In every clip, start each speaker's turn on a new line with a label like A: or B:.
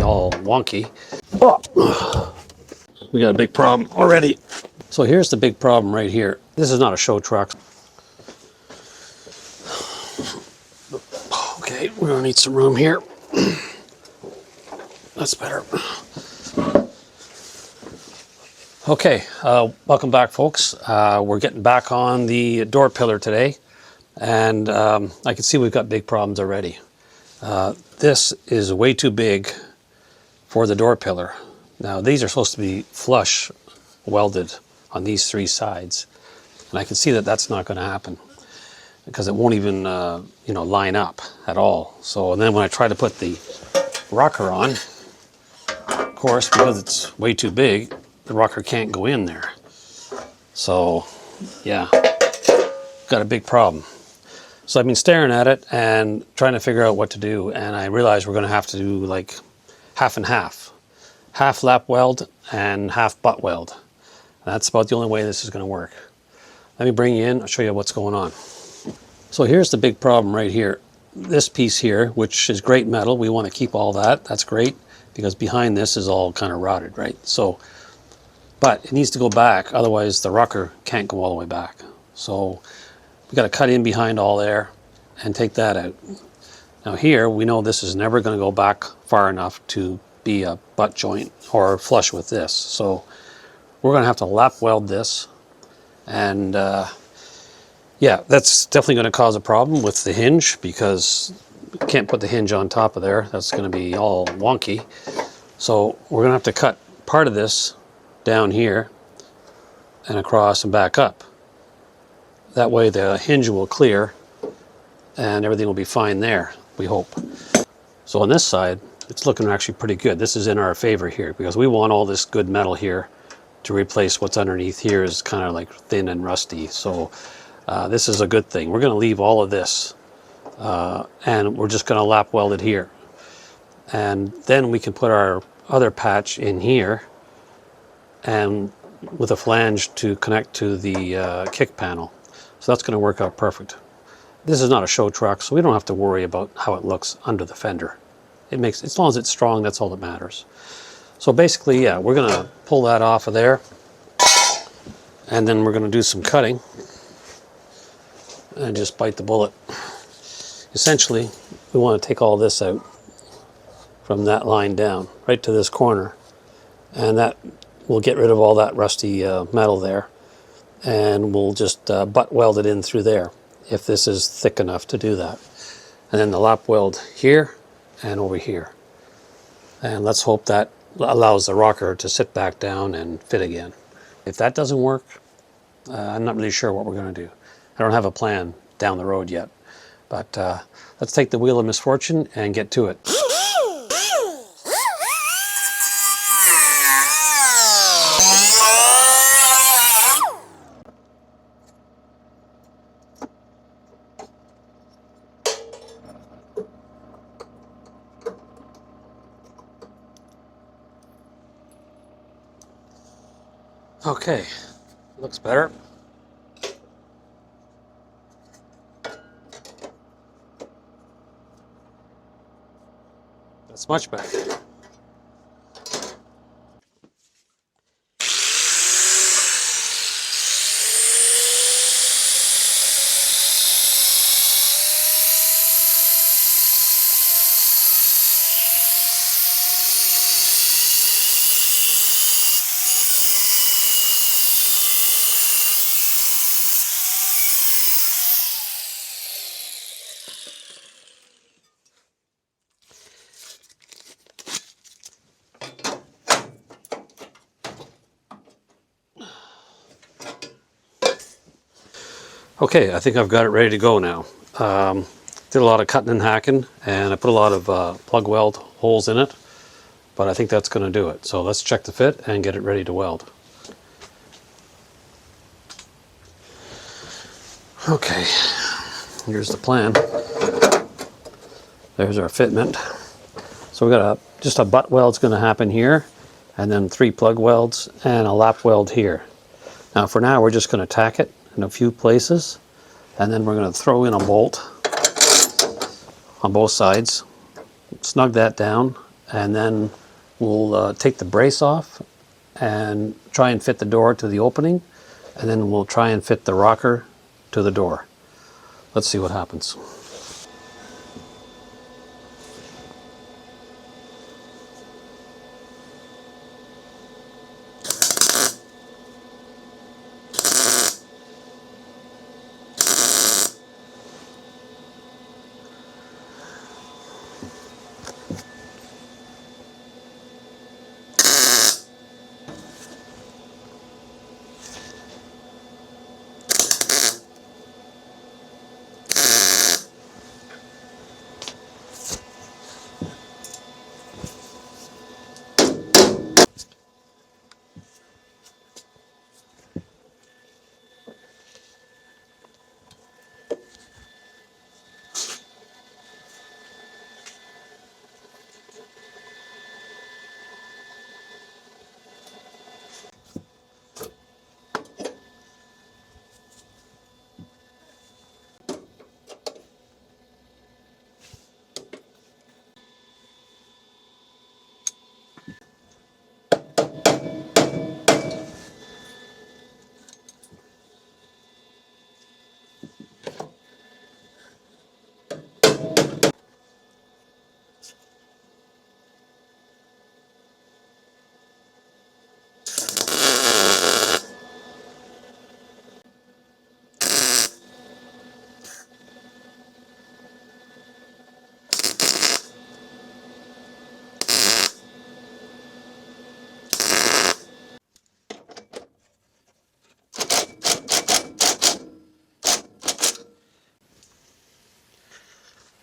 A: all wonky. Oh, we got a big problem already. So here's the big problem right here. This is not a show truck. Okay, we're gonna need some room here. That's better. Okay, welcome back, folks. We're getting back on the door pillar today, and I can see we've got big problems already. This is way too big for the door pillar. Now, these are supposed to be flush welded on these three sides, and I can see that that's not going to happen because it won't even line up at all. So, and then when I try to put the rocker on, of course, because it's way too big, the rocker can't go in there. So, yeah, got a big problem. So I've been staring at it and trying to figure out what to do, and I realized we're going to have to do like half and half. Half lap weld and half butt weld. That's about the only way this is going to work. Let me bring you in, I'll show you what's going on. So here's the big problem right here. This piece here, which is great metal, we want to keep all that. That's great, because behind this is all kind of rotted, right? So, but it needs to go back, otherwise the rocker can't go all the way back. So we got to cut in behind all there and take that out. Now here, we know this is never going to go back far enough to be a butt joint or flush with this. So we're going to have to lap weld this, and yeah, that's definitely going to cause a problem with the hinge, because we can't put the hinge on top of there. That's going to be all wonky. So we're going to have to cut part of this down here and across and back up. That way the hinge will clear and everything will be fine there, we hope. So on this side, it's looking actually pretty good. This is in our favor here, because we want all this good metal here to replace what's underneath here is kind of like thin and rusty. So this is a good thing. We're going to leave all of this and we're just going to lap weld it here. And then we can put our other patch in here and with a flange to connect to the kick panel. So that's going to work out perfect. This is not a show truck, so we don't have to worry about how it looks under the fender. It makes, as long as it's strong, that's all that matters. So basically, yeah, we're going to pull that off of there, and then we're going to do some cutting and just bite the bullet. Essentially, we want to take all this out from that line down right to this corner, and that will get rid of all that rusty metal there, and we'll just butt weld it in through there if this is thick enough to do that. And then the lap weld here and over here, and let's hope that allows the rocker to sit back down and fit again. If that doesn't work, I'm not really sure what we're going to do. I don't have a plan down the road yet, but let's take the wheel of misfortune and get to it. Okay, looks better. That's much better. Okay, I think I've got it ready to go now. Did a lot of cutting and hacking, and I put a lot of plug weld holes in it, but I think that's going to do it. So let's check the fit and get it ready to weld. Okay, here's the plan. There's our fitment. So we've got just a butt weld's going to happen here, and then 3 plug welds and a lap weld here. Now for now, we're just going to tack it in a few places, and then we're going to throw in a bolt on both sides, snug that down, and then we'll take the brace off and try and fit the door to the opening, and then we'll try and fit the rocker to the door. Let's see what happens.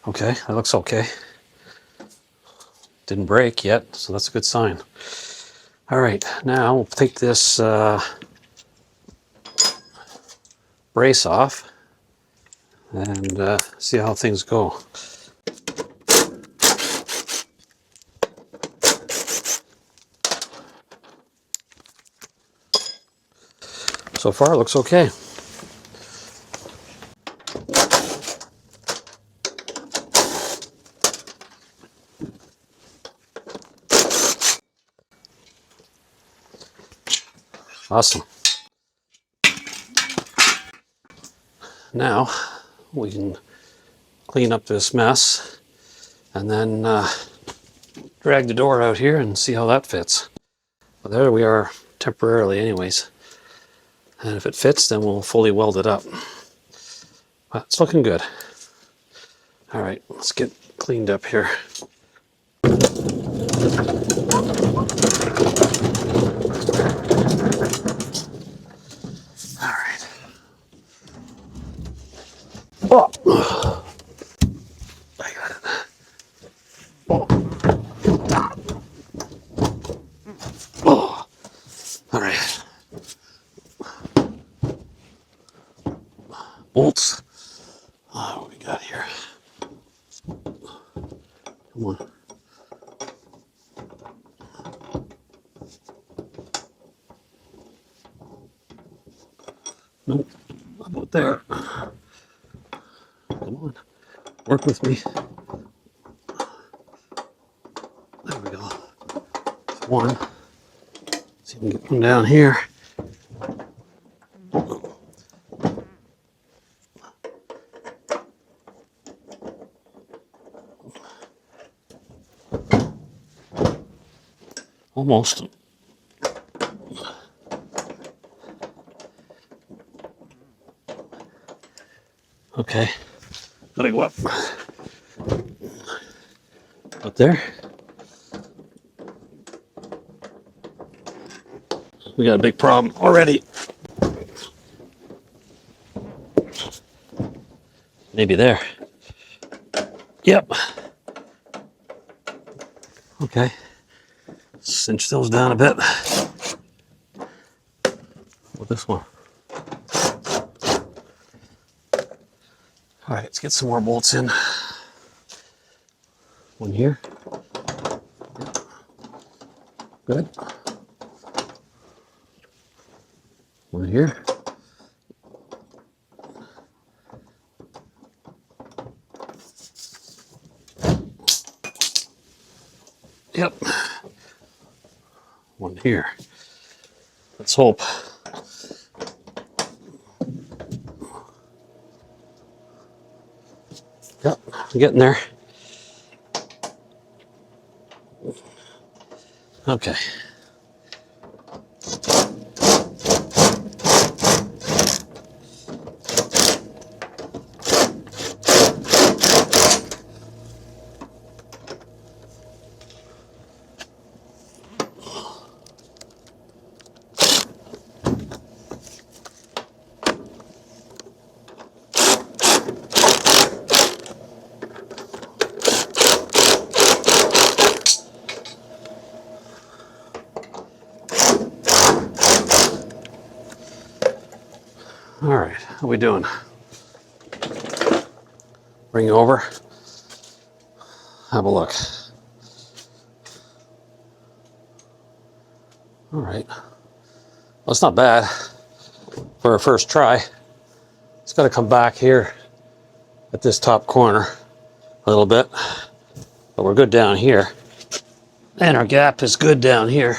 A: Okay, that looks okay. Didn't break yet, so that's a good sign. All right, now we'll take this brace off and see how things go. So far, it looks okay. Awesome. Now we can clean up this mess and then drag the door out here and see how that fits. Well, there we are temporarily anyways. And if it fits, then we'll fully weld it up. Well, it's looking good. All right, let's get cleaned up here. All right. Oh, I got it. Oh. Oh. All right. Bolts. What we got here? Come on. Nope. How about there? Come on. Work with me. There we go. One. See if we can get one down here. Almost. Okay. Gotta go up. Up there. We got a big problem already. Maybe there. Yep. Okay. Cinch those down a bit. With this one. All right, let's get some more bolts in. One here. Good. One here. Yep. One here. Let's hope. Yep, I'm getting there. Okay. All right, how we doing? Bring it over. Have a look. All right. Well, it's not bad for a first try. It's got to come back here at this top corner a little bit, but we're good down here. And our gap is good down here.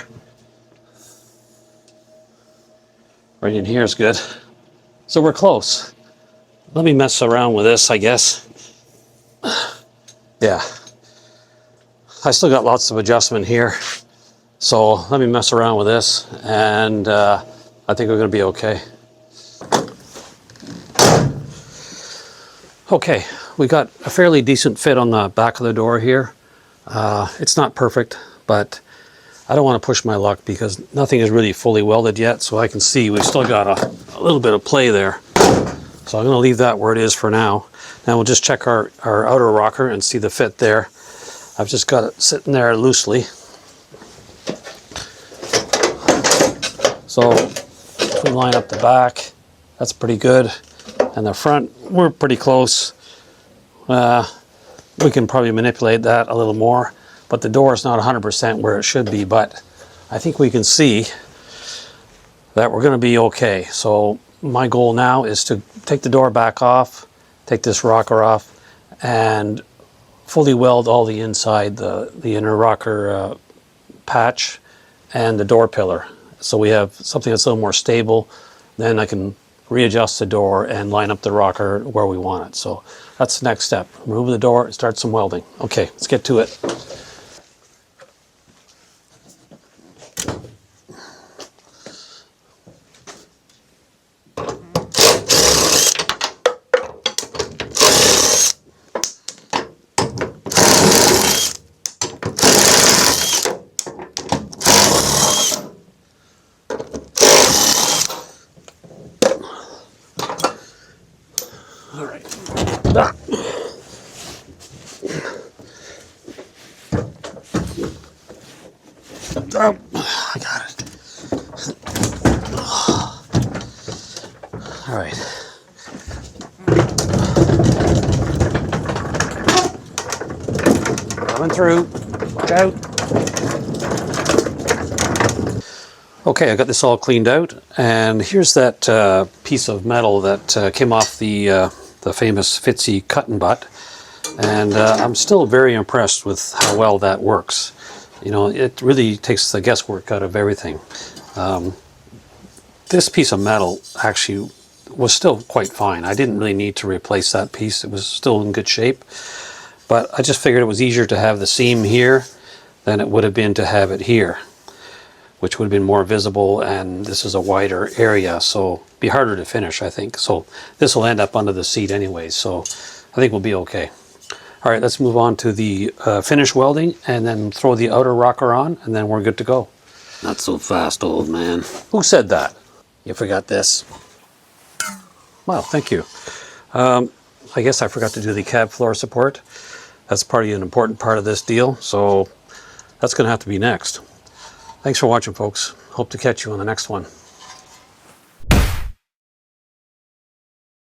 A: Right in here is good. So we're close. Let me mess around with this, I guess. Yeah. I still got lots of adjustment here. So let me mess around with this, and I think we're going to be okay. Okay, we got a fairly decent fit on the back of the door here. It's not perfect, but I don't want to push my luck because nothing is really fully welded yet, so I can see we've still got a little bit of play there. So I'm going to leave that where it is for now. Now we'll just check our outer rocker and see the fit there. I've just got it sitting there loosely. So if we line up the back, that's pretty good. And the front, we're pretty close. We can probably manipulate that a little more, but the door is not 100% where it should be, but I think we can see that we're going to be okay. So my goal now is to take the door back off, take this rocker off, and fully weld all the inside, the inner rocker patch and the door pillar. So we have something that's a little more stable. Then I can readjust the door and line up the rocker where we want it. So that's the next step. Remove the door and start some welding. Okay, let's get to it. All right. Oh, I got it. All right. Coming through. Watch out. Okay, I got this all cleaned out, and here's that piece of metal that came off the famous Fitzy cut and butt, and I'm still very impressed with how well that works. You know, it really takes the guesswork out of everything. This piece of metal actually was still quite fine. I didn't really need to replace that piece. It was still in good shape, but I just figured it was easier to have the seam here than it would have been to have it here, which would have been more visible, and this is a wider area, so it'd be harder to finish, I think. So this will end up under the seat anyways, so I think we'll be okay. All right, let's move on to the finish welding, and then throw the outer rocker on, and then we're good to go. Not so fast, old man. Who said that? You forgot this. Well, thank you. I guess I forgot to do the cab floor support. That's probably an important part of this deal, so that's going to have to be next. Thanks for watching, folks. Hope to catch you on the next one.